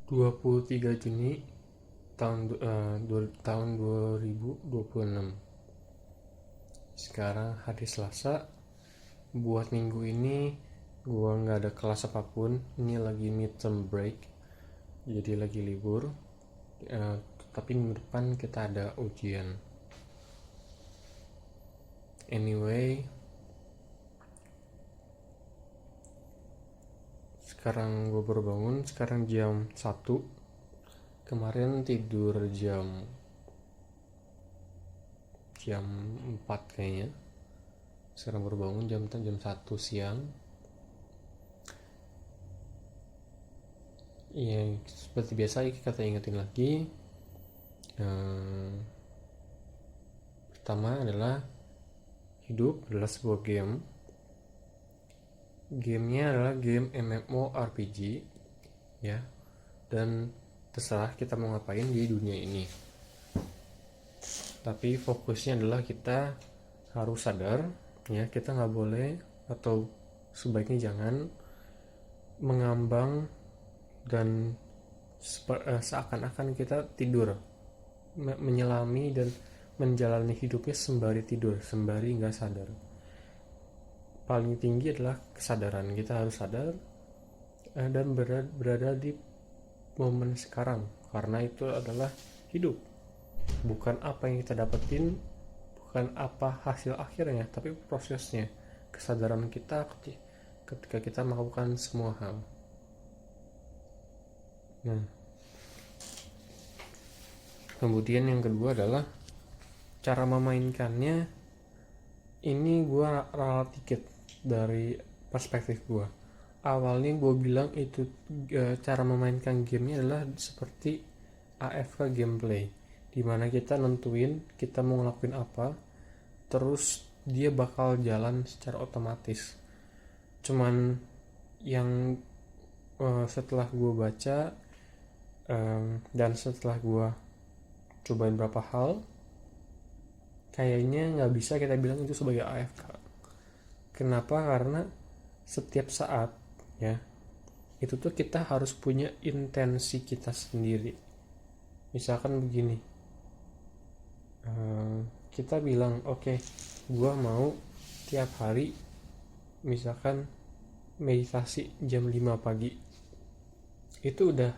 23 Juni tahun 2026. Sekarang hari Selasa. Buat minggu ini gua nggak ada kelas apapun. Ini lagi midterm break, jadi lagi libur. Tapi minggu depan kita ada ujian. Anyway, sekarang gue baru bangun. Sekarang jam 1. Kemarin tidur jam 4 kayaknya. Sekarang baru bangun jam 1 siang. Ya, seperti biasa kita ingetin lagi. Pertama adalah hidup adalah sebuah game. Gamenya adalah game MMORPG, ya. Dan terserah kita mau ngapain di dunia ini. Tapi fokusnya adalah kita harus sadar, ya, kita nggak boleh atau sebaiknya jangan mengambang dan seakan-akan kita tidur, menyelami dan menjalani hidupnya sembari tidur, sembari nggak sadar. Paling tinggi adalah kesadaran. Kita harus sadar dan berada di momen sekarang, karena itu adalah hidup. Bukan apa yang kita dapetin, bukan apa hasil akhirnya, tapi prosesnya. Kesadaran kita ketika kita melakukan semua hal. Nah, kemudian yang kedua adalah cara memainkannya. Ini gue ralat dikit dari perspektif gue. Awalnya gue bilang itu cara memainkan gamenya adalah seperti AFK gameplay, dimana kita nentuin kita mau ngelakuin apa, terus dia bakal jalan secara otomatis. Cuman yang setelah gue baca dan setelah gue cobain beberapa hal, kayaknya nggak bisa kita bilang itu sebagai AFK. Kenapa? Karena setiap saat, ya, itu tuh kita harus punya intensi kita sendiri. Misalkan begini, kita bilang oke, gua mau tiap hari misalkan meditasi jam 5 pagi. Itu udah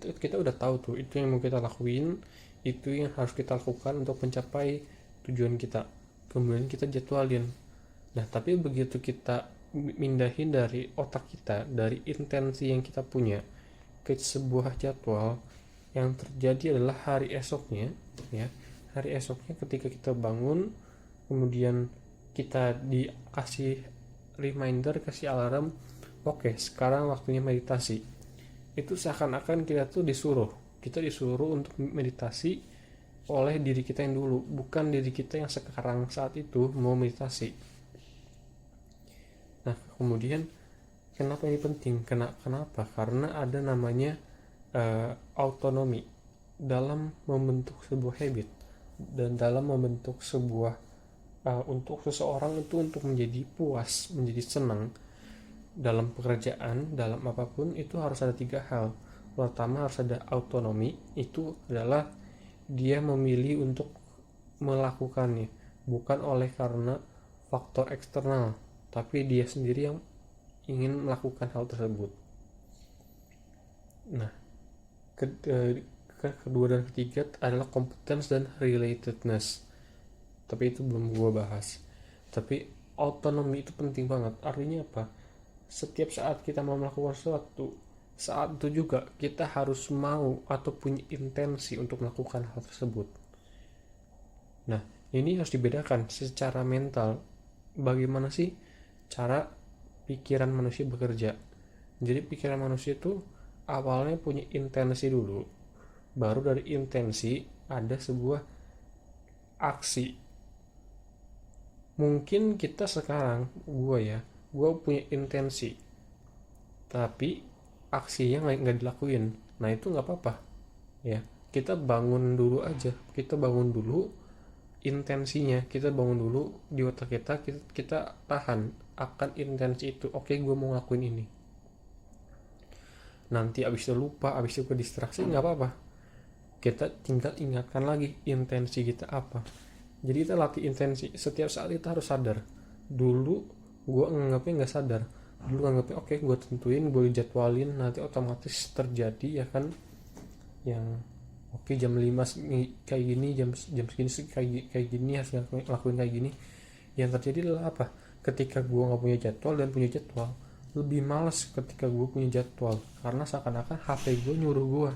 kita udah tahu tuh, itu yang mau kita lakuin, itu yang harus kita lakukan untuk mencapai tujuan kita. Kemudian kita jadwalin. Nah, tapi begitu kita mindahin dari otak kita, dari intensi yang kita punya ke sebuah jadwal, yang terjadi adalah hari esoknya, ya. Hari esoknya ketika kita bangun, kemudian kita dikasih reminder, kasih alarm, oke, sekarang waktunya meditasi. Itu seakan-akan kita disuruh untuk meditasi oleh diri kita yang dulu, bukan diri kita yang sekarang saat itu mau meditasi. Nah, kemudian kenapa ini penting? Kenapa? Karena ada namanya autonomi dalam membentuk sebuah habit dan dalam membentuk sebuah untuk seseorang itu untuk menjadi puas, menjadi senang dalam pekerjaan, dalam apapun itu harus ada 3 hal. Pertama harus ada autonomi, itu adalah dia memilih untuk melakukannya, bukan oleh karena faktor eksternal, tapi dia sendiri yang ingin melakukan hal tersebut. Nah, kedua dan ketiga adalah competence dan relatedness, tapi itu belum gue bahas. Tapi autonomi itu penting banget. Artinya apa? Setiap saat kita mau melakukan sesuatu, saat itu juga kita harus mau atau punya intensi untuk melakukan hal tersebut. Nah, ini harus dibedakan secara mental. Bagaimana sih cara pikiran manusia bekerja? Jadi pikiran manusia itu awalnya punya intensi dulu, baru dari intensi ada sebuah aksi. Mungkin kita sekarang, gue punya intensi, tapi aksinya nggak dilakuin. Nah, itu nggak apa-apa, ya. Kita bangun dulu aja, kita bangun dulu intensinya, kita bangun dulu di otak kita tahan akan intensi itu. Oke, gue mau ngelakuin ini. nanti abis itu lupa, abis itu ke distraksi, nggak apa-apa, kita tinggal ingatkan lagi intensi kita apa. Jadi kita latih intensi, setiap saat kita harus sadar. Dulu gue nganggapnya nggak sadar, dulu nganggapnya oke, gue tentuin, gue jadwalin, nanti otomatis terjadi ya kan, yang oke jam 5 kayak gini, jam jam segini kayak gini harus lakuin kayak gini. Yang terjadi adalah apa, ketika gue nggak punya jadwal dan punya jadwal, lebih males ketika gue punya jadwal, karena seakan-akan HP gue nyuruh gue.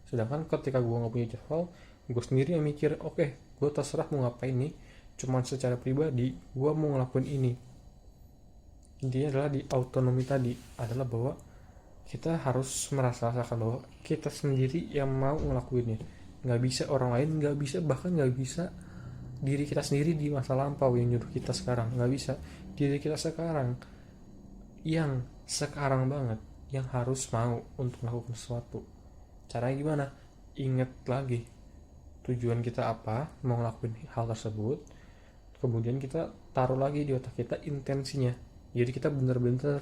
Sedangkan ketika gue nggak punya jadwal, gue sendiri yang mikir, oke, gue terserah mau ngapain nih, cuman secara pribadi gue mau ngelakuin ini. Intinya adalah di autonomi tadi adalah bahwa kita harus merasakan bahwa kita sendiri yang mau ngelakuinnya, nggak bisa orang lain, nggak bisa, bahkan nggak bisa diri kita sendiri di masa lampau yang nyuruh kita sekarang, nggak bisa. Diri kita sekarang yang sekarang banget yang harus mau untuk melakukan sesuatu. Caranya gimana? Ingat lagi tujuan kita apa, mau ngelakuin hal tersebut, kemudian kita taruh lagi di otak kita intensinya. Jadi kita benar-benar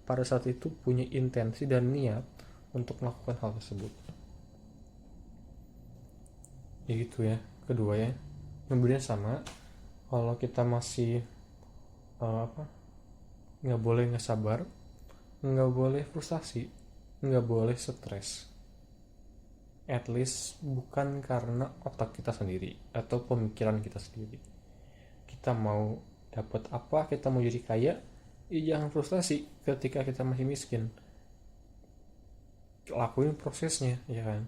pada saat itu punya intensi dan niat untuk melakukan hal tersebut. Ya gitu ya. Kedua ya, kemudian sama, kalau kita masih nggak boleh nggak sabar, nggak boleh frustasi, nggak boleh stres. At least bukan karena otak kita sendiri atau pemikiran kita sendiri. Kita mau dapat apa, kita mau jadi kaya, ya jangan frustasi ketika kita masih miskin. Lakuin prosesnya, ya kan.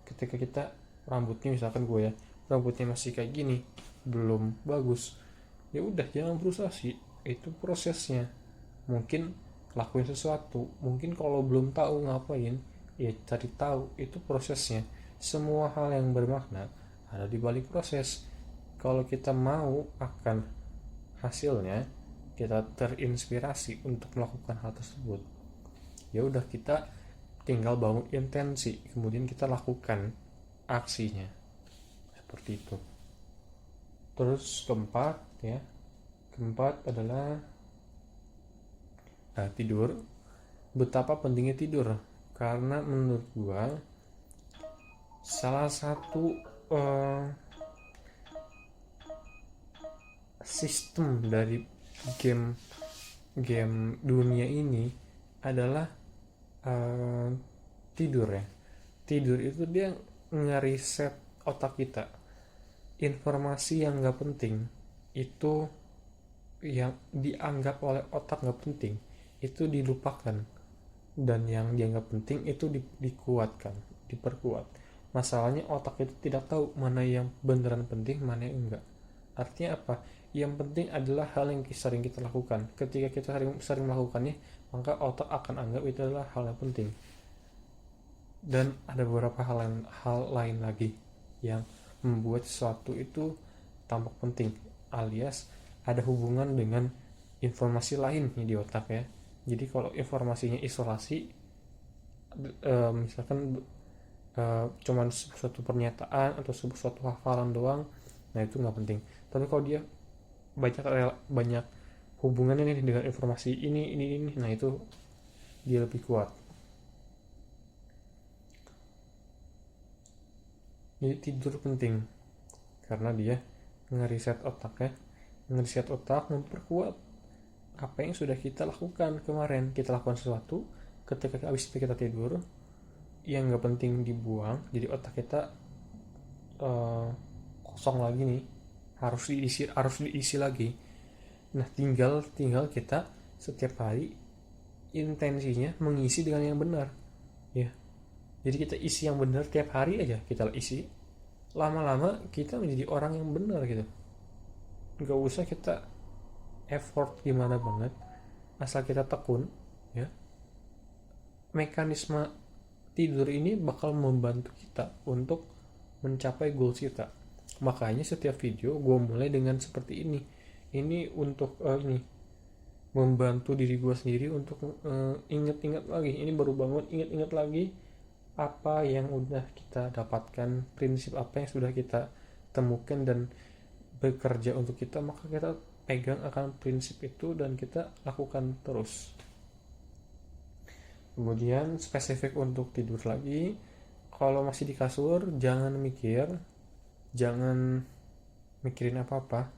Ketika kita rambutnya, misalkan gue ya, rambutnya masih kayak gini, belum bagus, ya udah jangan frustasi, itu prosesnya. Mungkin lakuin sesuatu, mungkin kalau belum tahu ngapain, ya cari tahu, itu prosesnya. Semua hal yang bermakna ada di balik proses. Kalau kita mau akan hasilnya, kita terinspirasi untuk melakukan hal tersebut, ya udah kita tinggal bangun intensi, kemudian kita lakukan aksinya seperti itu. Terus keempat adalah tidur. Betapa pentingnya tidur, karena menurut gua salah satu sistem dari game dunia ini adalah tidur ya. Tidur itu dia ngeriset otak kita. Informasi yang nggak penting itu, yang dianggap oleh otak nggak penting, itu dilupakan, dan yang dianggap penting itu dikuatkan, diperkuat. Masalahnya otak itu tidak tahu mana yang beneran penting, mana yang enggak. Artinya apa? Yang penting adalah hal yang sering kita lakukan. Ketika kita sering melakukannya, maka otak akan anggap itu adalah hal yang penting. Dan ada beberapa hal lain lagi yang membuat sesuatu itu tampak penting, alias ada hubungan dengan informasi lain di otak ya. Jadi kalau informasinya isolasi, misalkan cuman suatu pernyataan atau suatu hafalan doang, nah itu nggak penting. Tapi kalau dia banyak hubungannya nih dengan informasi ini, nah itu dia lebih kuat. Jadi tidur penting karena dia ngeriset otak ya, ngeriset otak, memperkuat apa yang sudah kita lakukan kemarin. Kita lakukan sesuatu, ketika habis itu kita tidur, yang nggak penting dibuang, jadi otak kita kosong lagi nih, harus diisi lagi. Nah tinggal kita setiap hari intensinya mengisi dengan yang benar ya. Jadi kita isi yang benar tiap hari aja, kita isi, lama-lama kita menjadi orang yang benar gitu. Nggak usah kita effort gimana banget, asal kita tekun ya. Mekanisme tidur ini bakal membantu kita untuk mencapai goals kita. Makanya setiap video gue mulai dengan seperti ini. Ini untuk membantu diri gue sendiri untuk ingat-ingat lagi. Ini baru bangun, ingat-ingat lagi apa yang udah kita dapatkan, prinsip apa yang sudah kita temukan dan bekerja untuk kita, maka kita pegang akan prinsip itu dan kita lakukan terus. Kemudian spesifik untuk tidur lagi, kalau masih di kasur jangan mikirin apa-apa.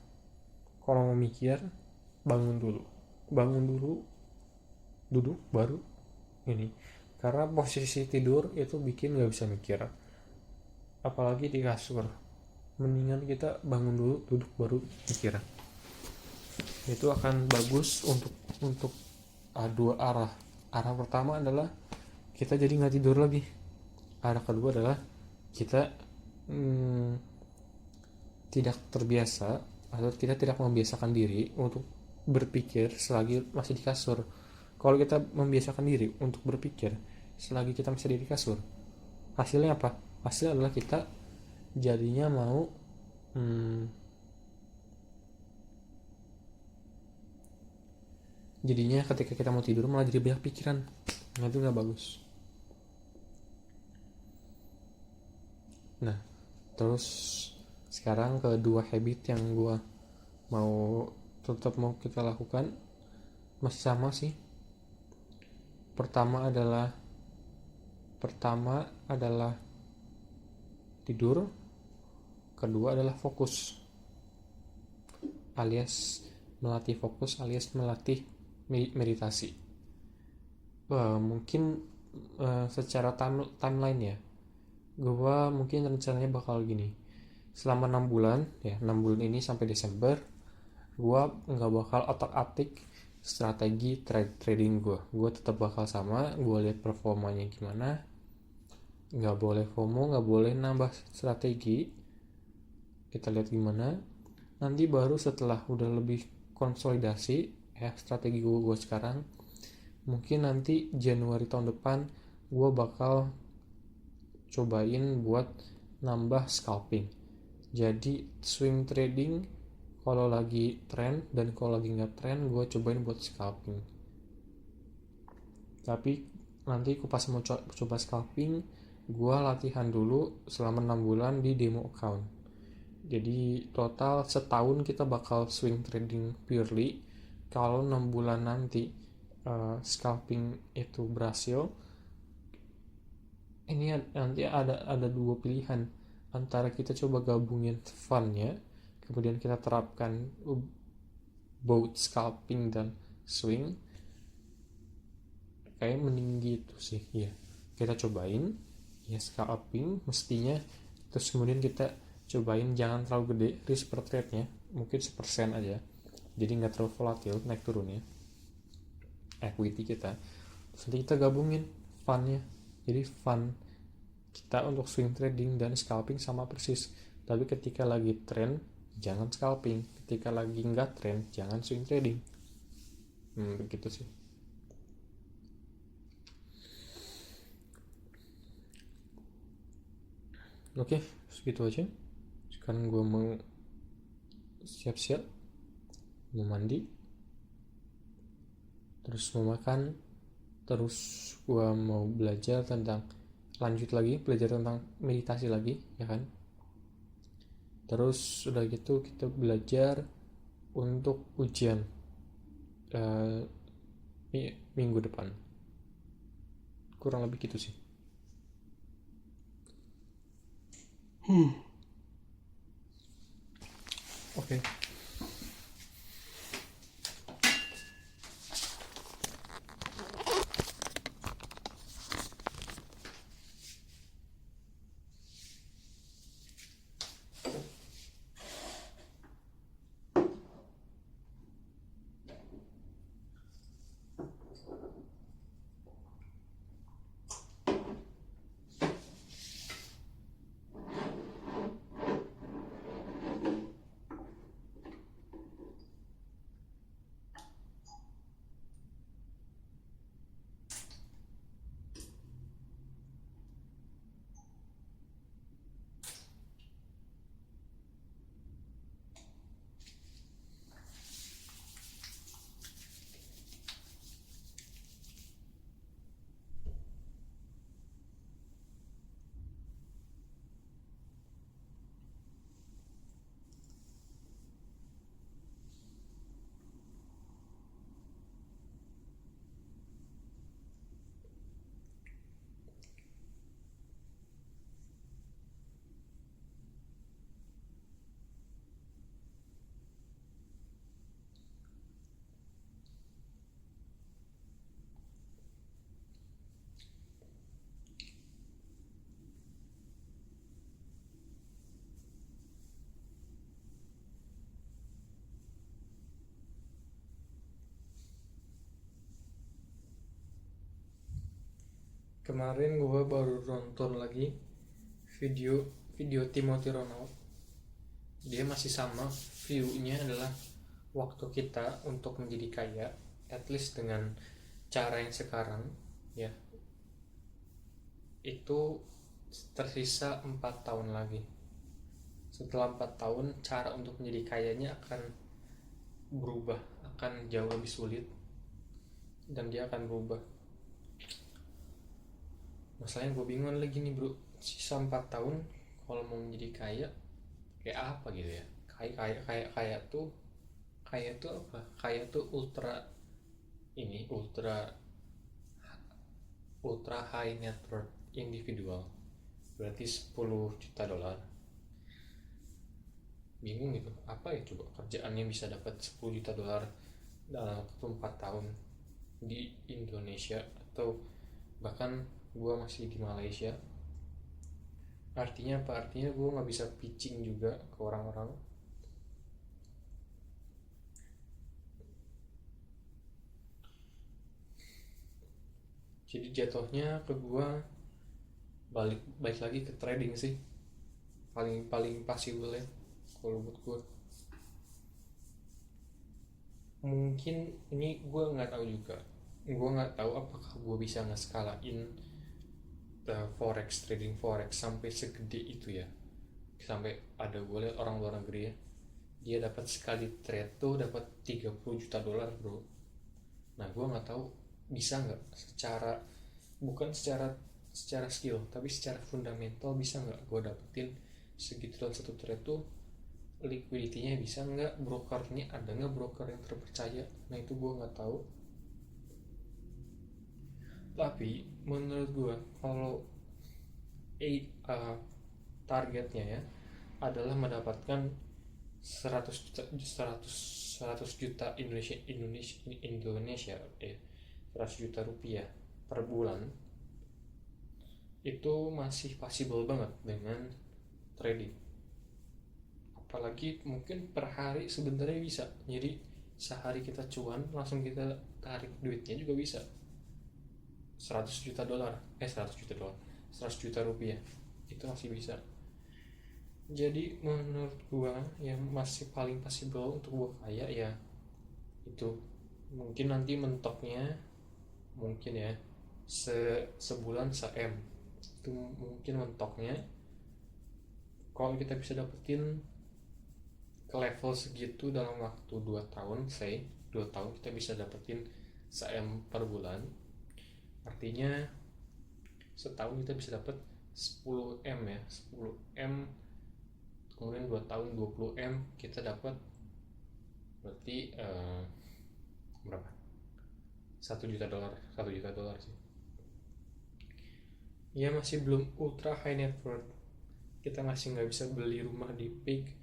Kalau mau mikir, bangun dulu, duduk baru ini. Karena posisi tidur itu bikin nggak bisa mikir, apalagi di kasur. Mendingan kita bangun dulu, duduk baru mikir. Itu akan bagus untuk dua arah. Arah pertama adalah kita jadi nggak tidur lagi. Arah kedua adalah kita tidak terbiasa atau kita tidak membiasakan diri untuk berpikir selagi masih di kasur. Kalau kita membiasakan diri untuk berpikir selagi kita masih di kasur, hasilnya apa? Hasilnya adalah kita jadinya mau jadinya ketika kita mau tidur malah jadi banyak pikiran. Nah, itu nggak bagus. Nah, terus sekarang kedua habit yang gue tetap mau kita lakukan masih sama sih. Pertama adalah tidur, kedua adalah fokus, alias melatih fokus, alias melatih meditasi. Mungkin secara timeline ya, gue mungkin rencananya bakal gini. Selama 6 bulan ya, 6 bulan ini sampai Desember, gue nggak bakal otak-atik strategi trading gue tetap bakal sama. Gue lihat performanya gimana, nggak boleh FOMO, nggak boleh nambah strategi. Kita lihat gimana, nanti baru setelah udah lebih konsolidasi ya strategi gue sekarang, mungkin nanti Januari tahun depan gue bakal cobain buat nambah scalping. Jadi swing trading kalau lagi trend, dan kalau lagi nggak trend gue cobain buat scalping. Tapi nanti pas mau coba scalping, gue latihan dulu selama 6 bulan di demo account. Jadi total setahun kita bakal swing trading purely. Kalau 6 bulan nanti scalping itu berhasil, ini nanti ada dua pilihan, antara kita coba gabungin funnya, kemudian kita terapkan both scalping dan swing. Kayak mending gitu sih ya, kita cobain ya scalping mestinya, terus kemudian kita cobain jangan terlalu gede risk per trade nya, mungkin 1% aja, jadi nggak terlalu volatil naik turunnya equity kita. Terus nanti kita gabungin funnya, jadi fun kita untuk swing trading dan scalping sama persis. Tapi ketika lagi trend jangan scalping, ketika lagi nggak trend jangan swing trading. Begitu sih. Oke, segitu aja. Sekarang gue mau siap-siap, mau mandi, terus mau makan, terus gue mau lanjut lagi belajar tentang meditasi lagi, ya kan. Terus udah gitu kita belajar untuk ujian minggu depan, kurang lebih gitu sih. Oke. Kemarin gue baru nonton lagi video video Timothy Ronald. Dia masih sama, view-nya adalah waktu kita untuk menjadi kaya, at least dengan cara yang sekarang ya, itu tersisa 4 tahun lagi. Setelah 4 tahun, cara untuk menjadi kayanya akan berubah, akan jauh lebih sulit, dan dia akan berubah. Masalahnya gue bingung lagi nih bro, sisa 4 tahun kalau mau menjadi kaya kayak apa gitu ya. Kaya tuh apa? Kaya tuh ultra high net worth individual, berarti 10 juta dolar. Bingung gitu, apa ya coba kerjaannya bisa dapat 10 juta dolar dalam waktu 4 tahun di Indonesia, atau bahkan gue masih di Malaysia. Artinya apa? Artinya gue nggak bisa pitching juga ke orang-orang. Jadi jatuhnya ke gue balik lagi ke trading sih, paling paling possible ya kalau buat gue. Mungkin ini gue nggak tahu juga, gue nggak tahu apakah gue bisa ngeskalain forex, trading forex sampai segede itu ya, sampai ada gue lihat orang luar negeri ya, dia dapat sekali trade tuh dapat 30 juta dolar bro. Nah gue nggak tahu bisa nggak secara, bukan secara skill tapi secara fundamental, bisa nggak gue dapetin segitu dalam satu trade tuh. Liquidity-nya bisa nggak, brokernya ada nggak broker yang terpercaya. Nah itu gue nggak tahu. Tapi menurut gue kalau targetnya ya adalah mendapatkan 100 juta Indonesia 100 juta rupiah per bulan, itu masih possible banget dengan trading. Apalagi mungkin per hari sebenarnya bisa, jadi sehari kita cuan langsung kita tarik duitnya juga bisa. 100 juta dolar 100 juta rupiah itu masih bisa. Jadi menurut gua yang masih paling possible untuk gua kaya ya itu. Mungkin nanti mentoknya mungkin ya sebulan se-M, itu mungkin mentoknya. Kalau kita bisa dapetin ke level segitu dalam waktu 2 tahun, 2 tahun kita bisa dapetin se-M per bulan, artinya setahun kita bisa dapat 10M ya, 10M, kemudian 2 tahun 20M kita dapat, berarti berapa, 1 juta dolar sih ya. Masih belum ultra high net worth, kita masih nggak bisa beli rumah di peak,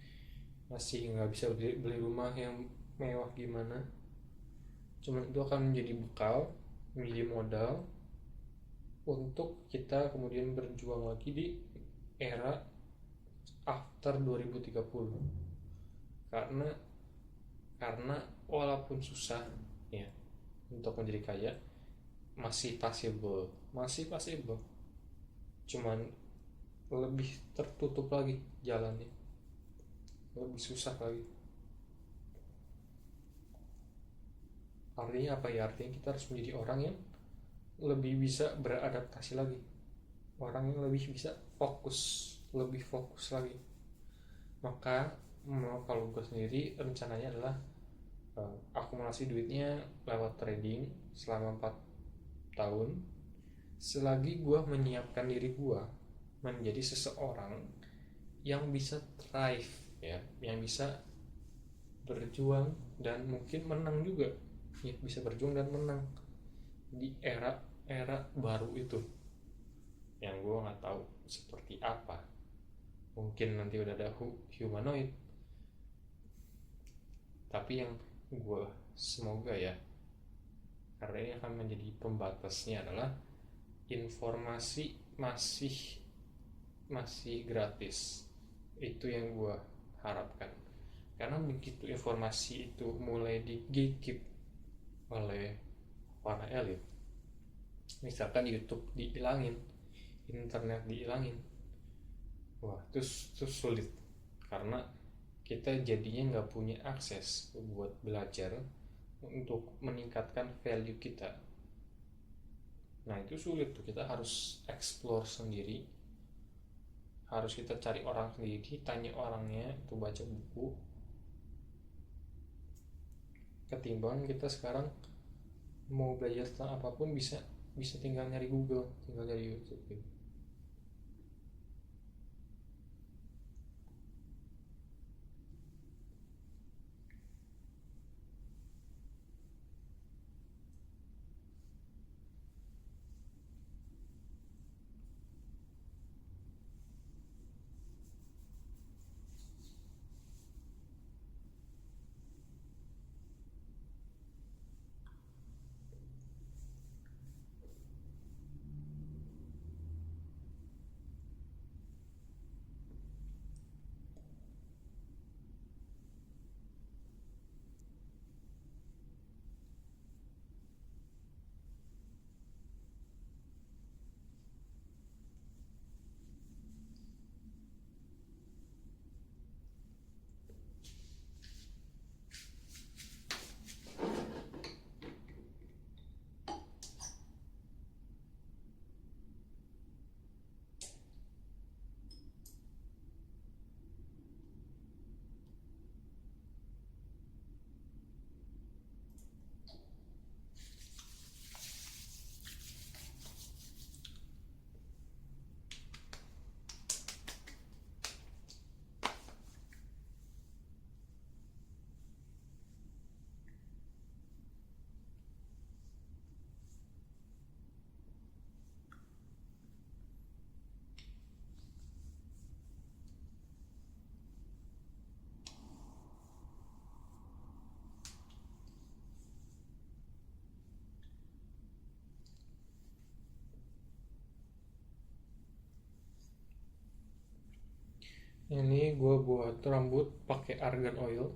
masih nggak bisa beli rumah yang mewah gimana. Cuman itu akan menjadi bekal, menjadi modal untuk kita kemudian berjuang lagi di era after 2030. Karena walaupun susah ya untuk menjadi kaya, masih possible, cuman lebih tertutup lagi jalannya, lebih susah lagi. Artinya apa ya? Artinya kita harus menjadi orang yang lebih bisa beradaptasi lagi, orang yang lebih bisa lebih fokus lagi. Maka kalau gue sendiri rencananya adalah akumulasi duitnya lewat trading selama 4 tahun, selagi gue menyiapkan diri gue menjadi seseorang yang bisa thrive ya, yang bisa berjuang dan mungkin menang juga ya, bisa berjuang dan menang di era baru itu, yang gue nggak tahu seperti apa. Mungkin nanti udah ada humanoid, tapi yang gue semoga ya, karena ini akan menjadi pembatasnya adalah informasi masih gratis. Itu yang gue harapkan, karena begitu informasi itu mulai di gatekeep oleh para elit, Misalkan YouTube dihilangin, internet dihilangin, wah itu sulit, karena kita jadinya nggak punya akses buat belajar untuk meningkatkan value kita. Nah itu sulit tuh, kita harus explore sendiri, harus kita cari orang sendiri, tanya orangnya, itu baca buku, ketimbang kita sekarang mau belajar tentang apapun bisa bisa tinggal nyari Google, tinggal nyari YouTube gitu. Ini gue buat rambut pakai argan oil.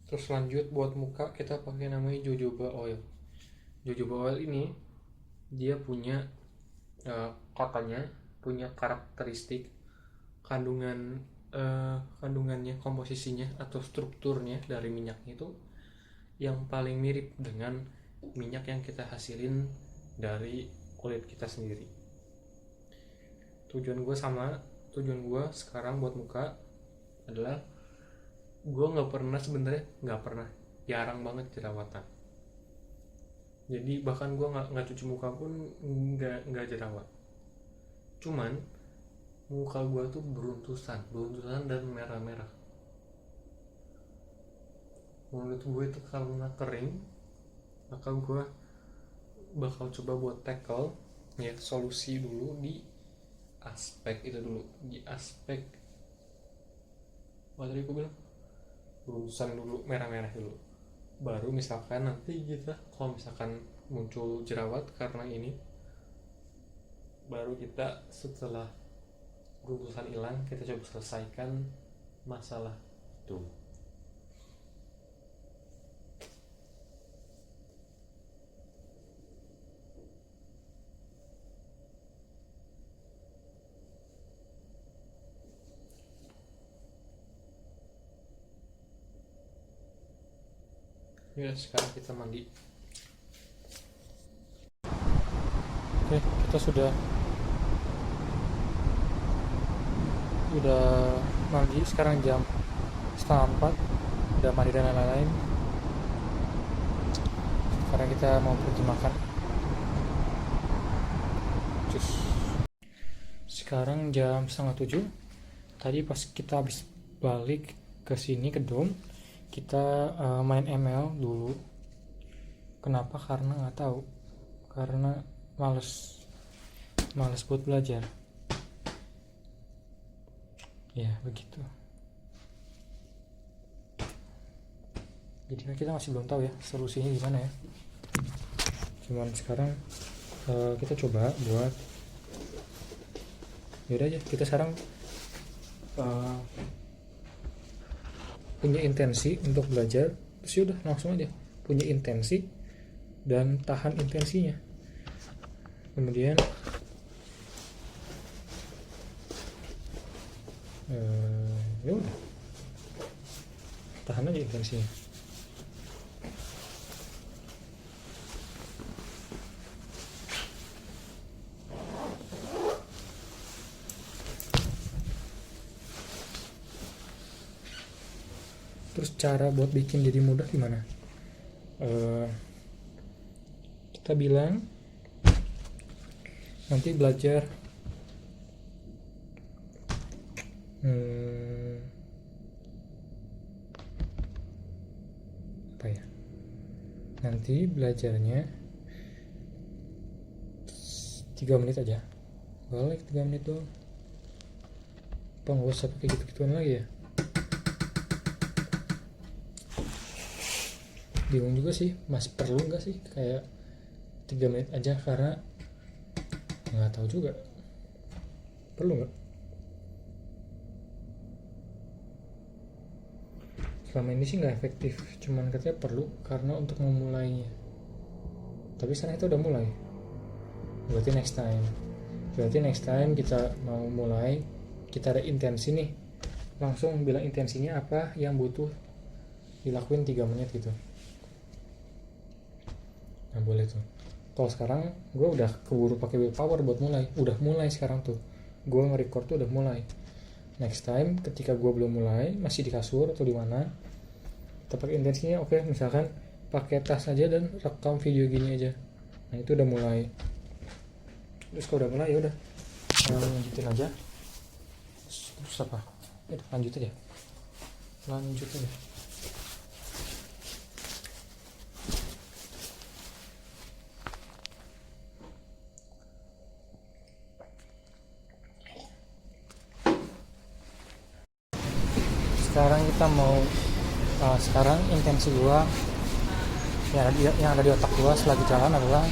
Terus lanjut buat muka kita pakai namanya jojoba oil. Jojoba oil ini dia punya katanya punya karakteristik kandungan kandungannya, komposisinya atau strukturnya dari minyaknya itu yang paling mirip dengan minyak yang kita hasilin dari kulit kita sendiri. Tujuan gue sekarang buat muka adalah gue nggak pernah, jarang banget jerawatan. Jadi bahkan gue nggak cuci muka pun nggak jerawat. Cuman muka gue tuh beruntusan dan merah-merah. Menurut gue itu karena kering, maka gue bakal coba buat tackle ya, solusi dulu di aspek itu dulu, di aspek tadi gue bilang beruntusan dulu, merah-merah dulu, baru misalkan nanti kita kalau misalkan muncul jerawat karena ini, baru kita setelah beruntusan hilang kita coba selesaikan masalah itu. Ya sekarang kita mandi. Oke, kita sudah mandi. Sekarang jam 3:30, udah mandi dan lain-lain. Sekarang kita mau pergi makan. Cus. Sekarang jam 6:30. Tadi pas kita habis balik ke sini ke dom, kita main ML dulu. Kenapa? Karena nggak tahu, karena males buat belajar ya, begitu. Jadi kita masih belum tahu ya solusinya gimana ya. Cuman sekarang kita coba buat, yaudah aja kita sekarang punya intensi untuk belajar, terus yaudah langsung aja punya intensi dan tahan intensinya. kemudian ya udah, tahan aja intensinya. Terus cara buat bikin jadi mudah gimana? Kita bilang nanti belajar apa ya? Nanti belajarnya 3 menit aja. Balik 3 menit doang. Apa nggak usah pakai gitu-gituan lagi ya? Bingung juga sih, masih perlu nggak sih kayak 3 menit aja, karena nggak tahu juga perlu nggak. Selama ini sih nggak efektif, cuman katanya perlu karena untuk memulainya. Tapi sekarang itu udah mulai, berarti next time kita mau mulai, kita ada intensi nih, langsung bilang intensinya apa yang butuh dilakuin 3 menit gitu. Nah boleh tuh. Kalau sekarang gue udah keburu pakai willpower buat mulai, udah mulai sekarang tuh, gue nge-record tuh udah mulai. Next time ketika gue belum mulai, masih di kasur atau di mana, kita pakai intensinya. Oke, misalkan pakai tas aja dan rekam video gini aja. Nah itu udah mulai. Terus kalau udah mulai ya udah lanjutin aja. Terus apa? Lanjut aja. Sekarang kita mau sekarang intensi gua yang ada di otak gua selagi jalan adalah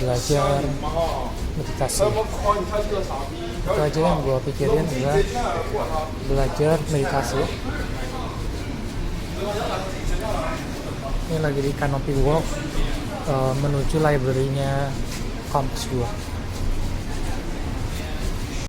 belajar meditasi. Itu aja yang gua pikirin, adalah belajar meditasi. Ini lagi di Canopy Walk menuju library-nya kampus gua.